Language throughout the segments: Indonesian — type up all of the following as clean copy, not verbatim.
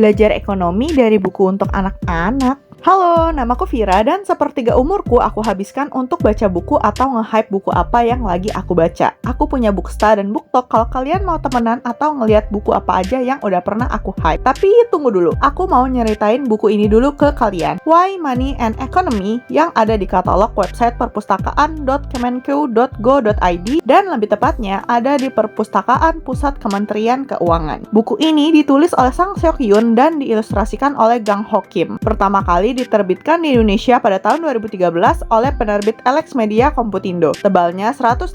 Belajar ekonomi dari buku untuk anak-anak. Halo, namaku Vira dan sepertiga umurku aku habiskan untuk baca buku atau nge-hype buku apa yang lagi aku baca. Aku punya Booksta dan BookTok kalau kalian mau temenan atau ngeliat buku apa aja yang udah pernah aku hype. Tapi tunggu dulu, aku mau nyeritain buku ini dulu ke kalian. Why Money and Economy yang ada di katalog website perpustakaan.kemenq.go.id dan lebih tepatnya ada di Perpustakaan Pusat Kementerian Keuangan. Buku ini ditulis oleh Sang Seok Yoon dan diilustrasikan oleh Gang Ho Kim. Pertama kali diterbitkan di Indonesia pada tahun 2013 oleh penerbit Alex Media Komputindo. Tebalnya 184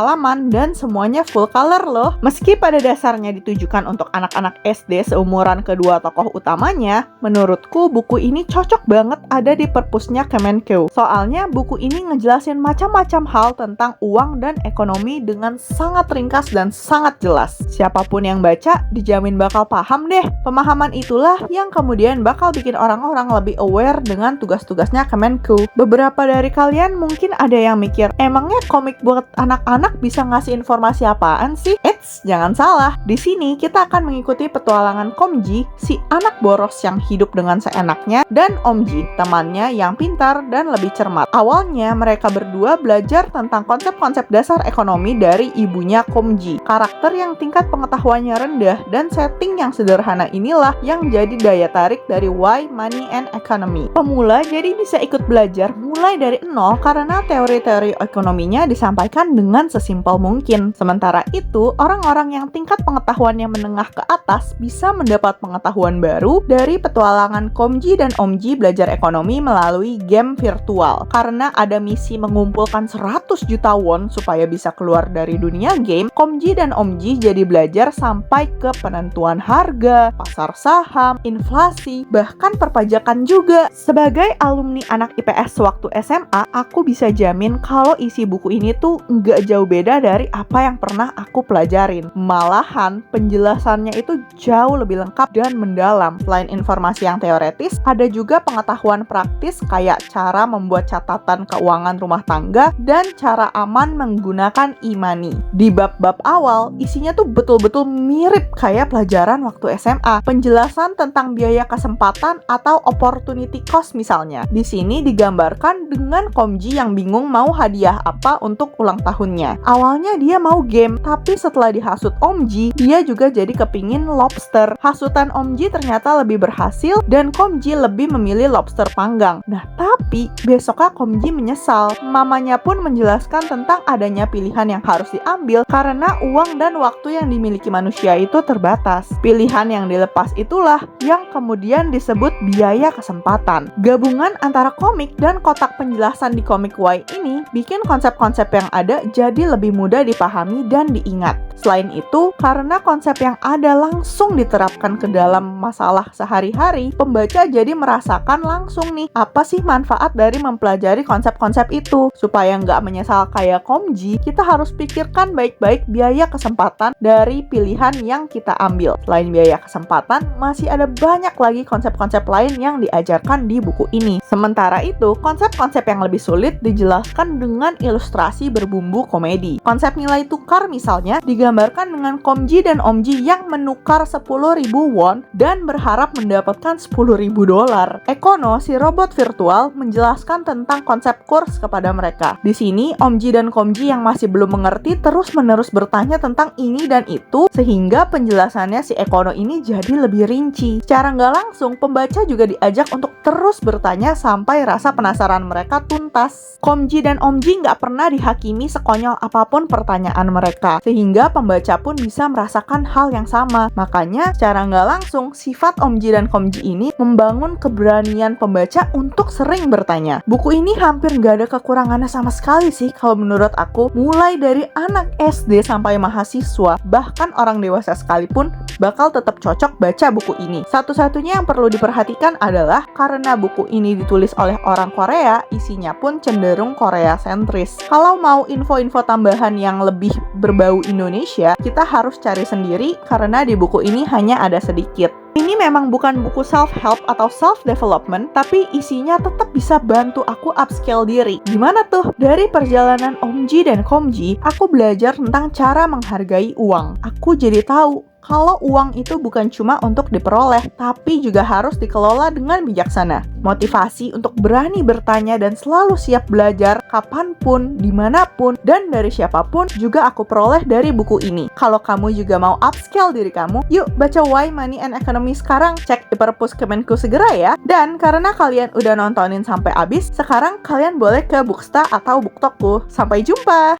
halaman dan semuanya full color loh. Meski pada dasarnya ditujukan untuk anak-anak SD seumuran kedua tokoh utamanya, menurutku buku ini cocok banget ada di perpusnya Kemenq. Soalnya buku ini ngejelasin macam-macam hal tentang uang dan ekonomi dengan sangat ringkas dan sangat jelas. Siapapun yang baca dijamin bakal paham deh. Pemahaman itulah yang kemudian bakal bikin orang-orang lebih aware dengan tugas-tugasnya Kemenq. Beberapa dari kalian mungkin ada yang mikir, emangnya komik buat anak-anak bisa ngasih informasi apaan sih? Eits, jangan salah. Di sini kita akan mengikuti petualangan Komji, si anak boros yang hidup dengan seenaknya, dan Omji, temannya yang pintar dan lebih cermat. Awalnya mereka berdua belajar tentang konsep-konsep dasar ekonomi dari ibunya Komji. Karakter yang tingkat pengetahuannya rendah dan setting yang sederhana inilah yang jadi daya tarik dari Why Money and Economy. Pemula jadi bisa ikut belajar mulai dari nol karena teori-teori ekonominya disampaikan dengan sesimpel mungkin. Sementara itu, orang-orang yang tingkat pengetahuannya menengah ke atas bisa mendapat pengetahuan baru dari petualangan Komji dan Omji belajar ekonomi melalui game virtual. Karena ada misi mengumpulkan 100 juta won supaya bisa keluar dari dunia game, Komji dan Omji jadi belajar sampai ke penentuan harga, pasar saham, inflasi, bahkan perpajakan juga. Sebagai alumni anak IPS waktu SMA, aku bisa jamin kalau isi buku ini tuh nggak jauh beda dari apa yang pernah aku pelajarin. Malahan, penjelasannya itu jauh lebih lengkap dan mendalam. Selain informasi yang teoretis, ada juga pengetahuan praktis kayak cara membuat catatan keuangan rumah tangga dan cara aman menggunakan e-money. Di bab-bab awal, isinya tuh betul-betul mirip kayak pelajaran waktu SMA. Penjelasan tentang biaya kesempatan atau opportunity cost misalnya. Di sini digambarkan dengan Komji yang bingung mau hadiah apa untuk ulang tahunnya. Awalnya dia mau game, tapi setelah dihasut Omji, dia juga jadi kepingin lobster. Hasutan Omji ternyata lebih berhasil dan Komji lebih memilih lobster panggang. Nah, tapi besoknya Komji menyesal. Mamanya pun menjelaskan tentang adanya pilihan yang harus diambil karena uang dan waktu yang dimiliki manusia itu terbatas. Pilihan yang dilepas itulah yang kemudian disebut biaya kesempatan. Gabungan antara komik dan kotak penjelasan di komik Y ini bikin konsep-konsep yang ada jadi lebih mudah dipahami dan diingat. Selain itu, karena konsep yang ada langsung diterapkan ke dalam masalah sehari-hari, pembaca jadi merasakan langsung nih, apa sih manfaat dari mempelajari konsep-konsep itu. Supaya nggak menyesal kayak Komji, kita harus pikirkan baik-baik biaya kesempatan dari pilihan yang kita ambil. Selain biaya kesempatan, masih ada banyak lagi konsep-konsep lain yang diajarkan di buku ini. Sementara itu, konsep-konsep yang lebih sulit dijelaskan dengan ilustrasi berbumbu komedi. Konsep nilai tukar misalnya digambarkan dengan Komji dan Omji yang menukar 10.000 won dan berharap mendapatkan 10.000 dolar. Ekono, si robot virtual, menjelaskan tentang konsep kurs kepada mereka. Di sini, Omji dan Komji yang masih belum mengerti terus-menerus bertanya tentang ini dan itu, sehingga penjelasannya si Ekono ini jadi lebih rinci. Secara nggak langsung, pembaca juga diajak untuk terus bertanya sampai rasa penasaran mereka tuntas. Komji dan Omji nggak pernah dihakimi sekonyol apapun pertanyaan mereka, sehingga pembaca pun bisa merasakan hal yang sama. Makanya, secara nggak langsung, sifat Omji dan Komji ini membangun keberanian pembaca untuk sering bertanya. Buku ini hampir nggak ada kekurangannya sama sekali sih kalau menurut aku. Mulai dari anak SD sampai mahasiswa, bahkan orang dewasa sekalipun bakal tetap cocok baca buku ini. Satu-satunya yang perlu diperhatikan adalah karena buku ini ditulis oleh orang Korea, isinya pun cenderung Korea sentris. Kalau mau info-info tambahan yang lebih berbau Indonesia, kita harus cari sendiri karena di buku ini hanya ada sedikit. Ini memang bukan buku self-help atau self-development, tapi isinya tetap bisa bantu aku upscale diri. Gimana tuh? Dari perjalanan Omji dan Komji, aku belajar tentang cara menghargai uang. Aku jadi tahu kalau uang itu bukan cuma untuk diperoleh, tapi juga harus dikelola dengan bijaksana. Motivasi untuk berani bertanya dan selalu siap belajar kapanpun, dimanapun, dan dari siapapun juga aku peroleh dari buku ini. Kalau kamu juga mau upscale diri kamu, yuk baca Why Money and Economy sekarang. Cek di perpus Kemenku segera ya. Dan karena kalian udah nontonin sampai habis, sekarang kalian boleh ke Booksta atau BookTokku. Sampai jumpa!